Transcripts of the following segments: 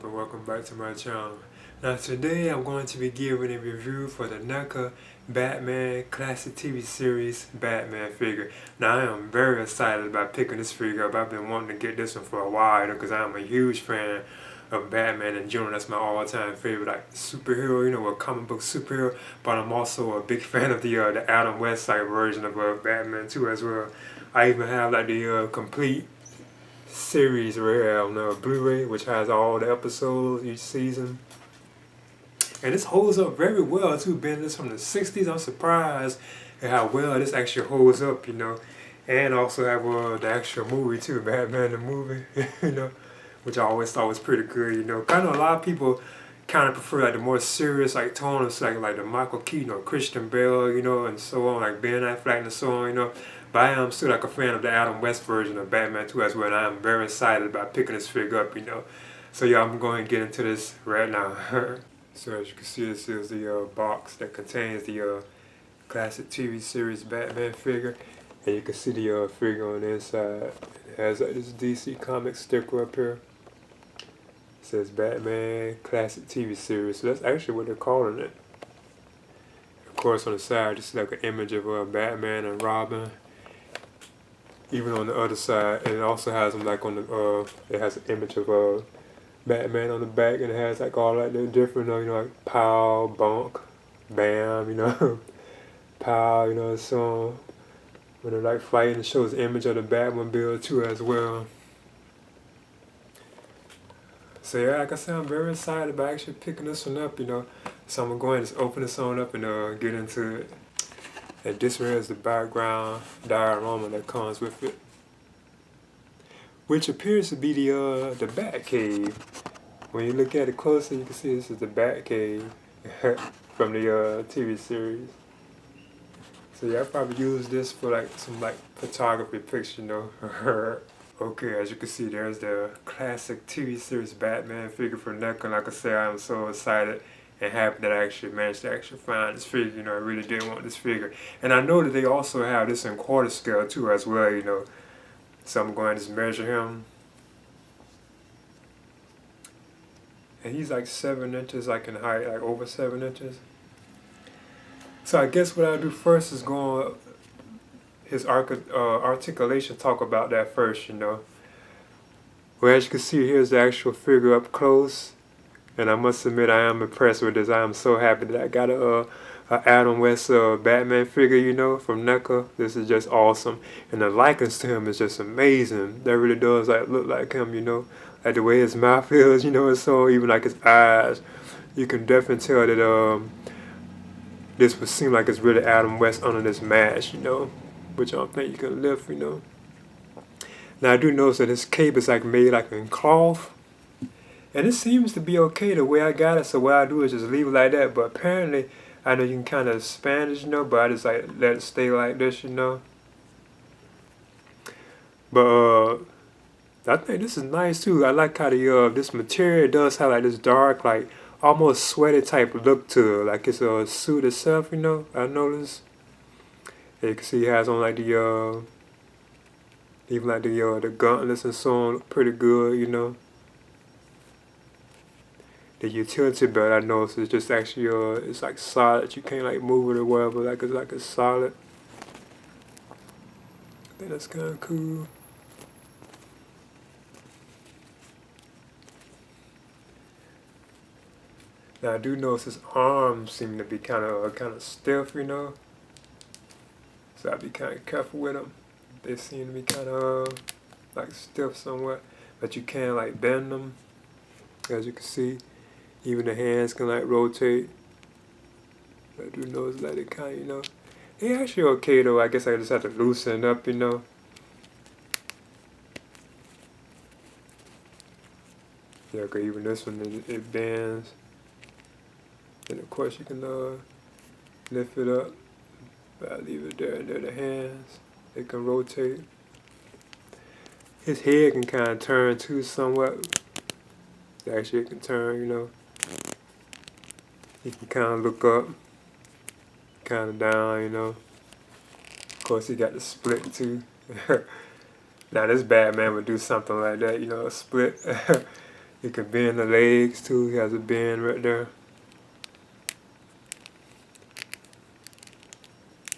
up and welcome back to my channel. Now today I'm going to be giving a review for the NECA Batman Classic TV Series Batman figure. Now I am very excited about picking this figure up. I've been wanting to get this one for a while because I'm a huge fan of Batman in general. That's my all-time favorite like superhero, a comic book superhero, but I'm also a big fan of the Adam West side version of Batman too as well. I even have like the complete series right here on Blu-ray, which has all the episodes each season, and this holds up very well too. Being this from the 60s, I'm surprised at how well this actually holds up, and also have the actual movie too, Batman the movie, which I always thought was pretty good. Kind of a lot of people kind of prefer like the more serious like tone of like the Michael Keaton or Christian Bale, and so on, like Ben Affleck and so on, But I am still like a fan of the Adam West version of Batman 2 as well, and I am very excited about picking this figure up, So yeah, I'm going to get into this right now. So as you can see, this is the box that contains the classic TV series Batman figure, and you can see the figure on the inside. It has like this DC Comics sticker up here. It says Batman Classic TV Series, so that's actually what they're calling it. Of course, on the side, you see like an image of Batman and Robin. Even on the other side, and it also has them like on the it has an image of Batman on the back, and it has like all like the different like pow, bonk, bam, pow, so when they're like fighting, it shows the image of the Batmobile too as well. So yeah, like I said, I'm very excited about actually picking this one up, So I'm gonna go ahead and just open this one up and get into it. And this here is the background diorama that comes with it, which appears to be the Batcave. When you look at it closer, you can see this is the Batcave from the TV series. So yeah, I probably use this for like some like photography picture, Okay, as you can see, there's the classic TV series Batman figure for NECA. Like I said, I'm so excited and happy that I actually managed to find this figure. I really did want this figure. And I know that they also have this in quarter scale too as well, So I'm going to just measure him. And he's like 7 inches like in height, like over 7 inches. So I guess what I'll do first is go on his articulation, talk about that first, Well, as you can see, here's the actual figure up close. And I must admit, I am impressed with this. I am so happy that I got a Adam West Batman figure, from NECA. This is just awesome. And the likeness to him is just amazing. That really does like look like him, Like the way his mouth is, and so even like his eyes. You can definitely tell that this would seem like it's really Adam West under this mask, Which I don't think you can lift, Now I do notice that his cape is like made like in cloth. And it seems to be okay the way I got it, so what I do is just leave it like that. But apparently, I know you can kind of expand it, but I just like let it stay like this, But I think this is nice too. I like how the this material does have like this dark, like almost sweaty type look to it, like it's a suit itself, I noticed. And you can see it has on like the even like the gauntlets and so on, look pretty good, The utility belt I noticed is just actually it's like solid. You can't like move it or whatever. Like it's solid. I think that's kind of cool. Now I do notice his arms seem to be kind of stiff, So I'd be kind of careful with them. They seem to be kind of like stiff somewhat, but you can like bend them, as you can see. Even the hands can like rotate. I do notice that it kind of, they actually okay though. I guess I just have to loosen it up, Yeah, okay, even this one, it bends. And of course you can lift it up. But I leave it there, and there the hands. They can rotate. His head can kind of turn too somewhat. Actually it can turn, He can kind of look up, kind of down, Of course, he got the split too. Now this Batman would do something like that, a split. You can bend the legs too. He has a bend right there.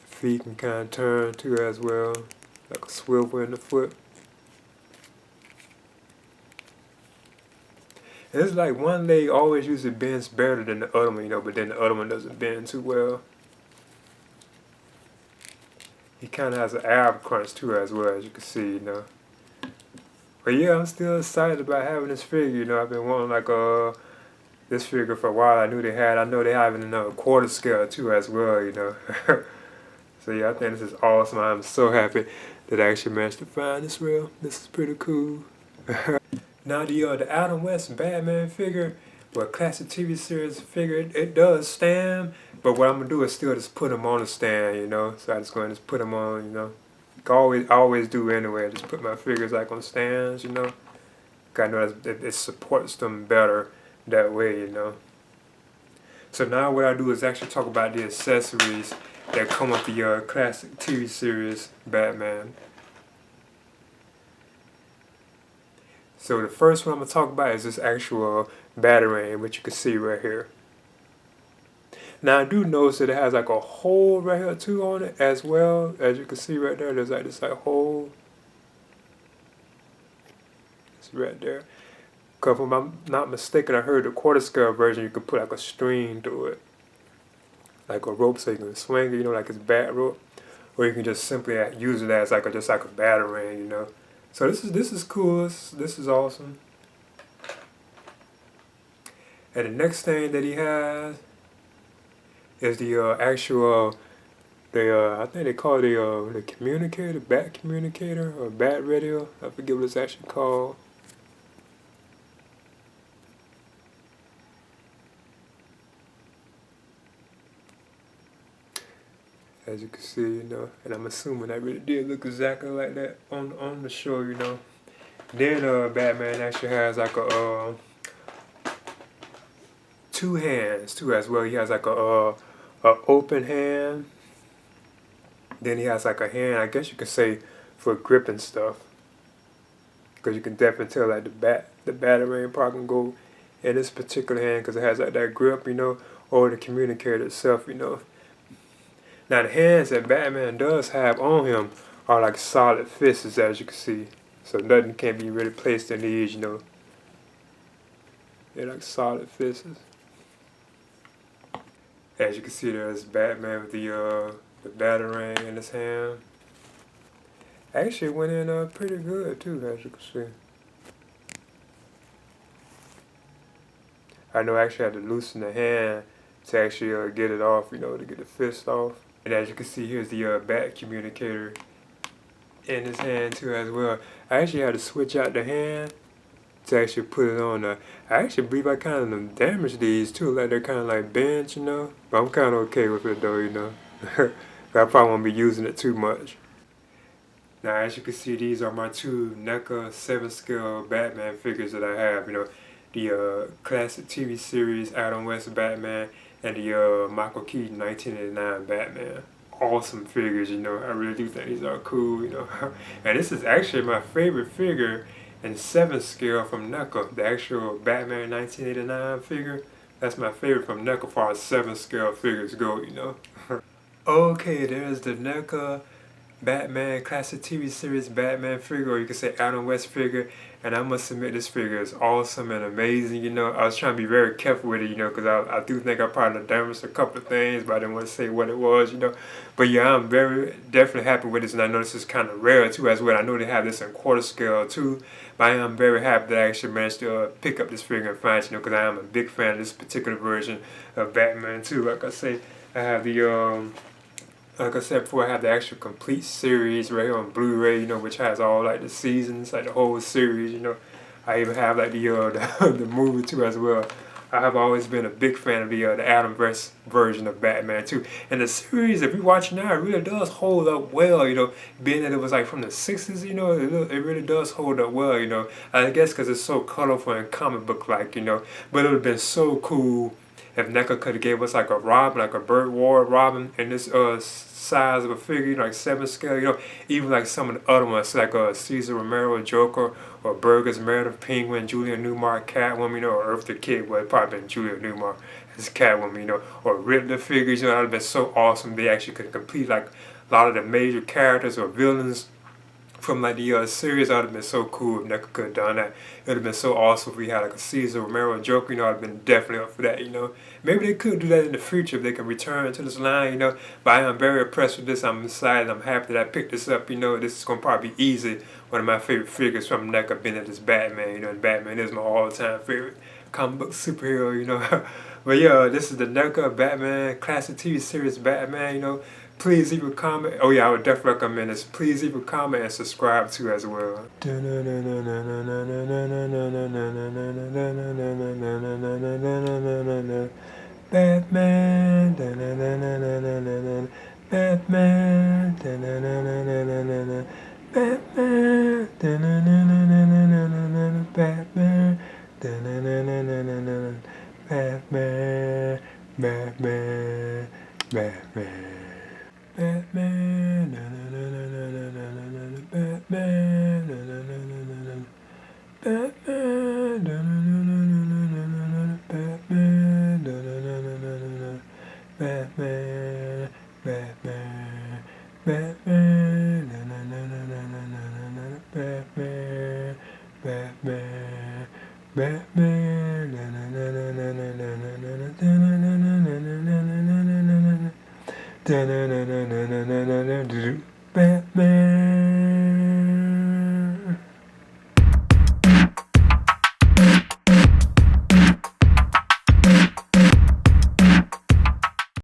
Feet can kind of turn too as well, like a swivel in the foot. And it's like one leg always usually bends better than the other one, but then the other one doesn't bend too well. He kind of has an ab crunch too as well, as you can see. But yeah, I'm still excited about having this figure. I've been wanting like this figure for a while. I know they have it in a quarter scale too as well. So yeah, I think this is awesome. I'm so happy that I actually managed to find this real. This is pretty cool. Now the Adam West Batman figure, classic TV series figure, it does stand, but what I'm gonna do is still just put him on a stand, So I just going to just put him on, I always do anyway. I just put my figures like on stands, 'Cause I know it supports them better that way. So now what I do is actually talk about the accessories that come with the classic TV series Batman. So the first one I'm going to talk about is this actual Batarang, which you can see right here. Now I do notice that it has like a hole right here too on it as well. As you can see right there, there's like this hole. It's right there. Because if I'm not mistaken, I heard the quarter scale version you could put like a string through it. Like a rope so you can swing it, like it's bat rope. Or you can just simply use it as just like a Batarang, So this is cool. This is awesome. And the next thing that he has is the actual I think they call it the communicator, bat communicator or bat radio. I forget what it's actually called. As you can see, and I'm assuming that really did look exactly like that on the show, Then Batman actually has like a two hands too as well. He has like a open hand. Then he has like a hand, I guess you could say, for gripping stuff. Because you can definitely tell like the Batarang part can go in this particular hand because it has like that grip, or the communicator itself, Now the hands that Batman does have on him are like solid fists, as you can see. So nothing can be really placed in these, They're like solid fists. As you can see, there's Batman with the Batarang in his hand. Actually went in pretty good too, as you can see. I know I actually had to loosen the hand to actually get it off, to get the fist off. And as you can see, here's the bat communicator in his hand too as well. I actually had to switch out the hand to actually put it on. I actually believe I kind of damaged these too, like they're kind of like bent, But I'm kind of okay with it though, I probably won't be using it too much. Now as you can see, these are my two NECA 7-scale Batman figures that I have, the classic TV series Adam West Batman and the Michael Keaton 1989 Batman. Awesome figures, I really do think these are cool, And this is actually my favorite figure in 7 scale from NECA, the actual Batman 1989 figure. That's my favorite from NECA as far as 7 scale figures go, Okay, there's the NECA Batman classic TV series Batman figure, or you could say Adam West figure, and I must admit this figure is awesome and amazing. I was trying to be very careful with it, because I do think I probably damaged a couple of things, but I didn't want to say what it was, But yeah, I'm definitely happy with this, and I know this is kind of rare too as well. I know they have this in quarter scale too, but I am very happy that I actually managed to pick up this figure and find it, because I am a big fan of this particular version of Batman too. Like I say, I have the like I said before, I have the actual complete series right here on Blu-ray, which has all like the seasons, like the whole series, I even have like the movie too as well. I have always been a big fan of the Adamverse version of Batman too. And the series, if you watch now, it really does hold up well, being that it was like from the 60s, it really does hold up well, I guess because it's so colorful and comic book like, but it would have been so cool if NECA could have gave us like a Robin, like a Burt Ward Robin, and this size of a figure, you know, like 7 scale, you know, even like some of the other ones, like Cesar Romero Joker, or Burgess Meredith Penguin, Julia Newmar Catwoman, you know, or Earth the Kid, well, it probably been Julia Newmar as Catwoman, you know, or Riddler figures, you know, that would have been so awesome. They actually could complete like a lot of the major characters or villains from like the series. That would have been so cool if NECA could have done that. It would have been so awesome if we had like a Caesar Romero Joker, you know. I'd have been definitely up for that, you know. Maybe they could do that in the future if they can return to this line, you know. But I am very impressed with this. I'm excited. I'm happy that I picked this up, you know. This is going to probably be easy. One of my favorite figures from NECA being this Batman, you know. And Batman is my all-time favorite comic book superhero, you know. But yeah, this is the NECA Batman Classic TV Series Batman, you know. Please leave a comment. Oh yeah, I would definitely recommend this. Please leave a comment and subscribe to as well. Batman, Batman, Batman, Batman, Batman, Batman, Batman. Batman, Batman, Batman, Batman.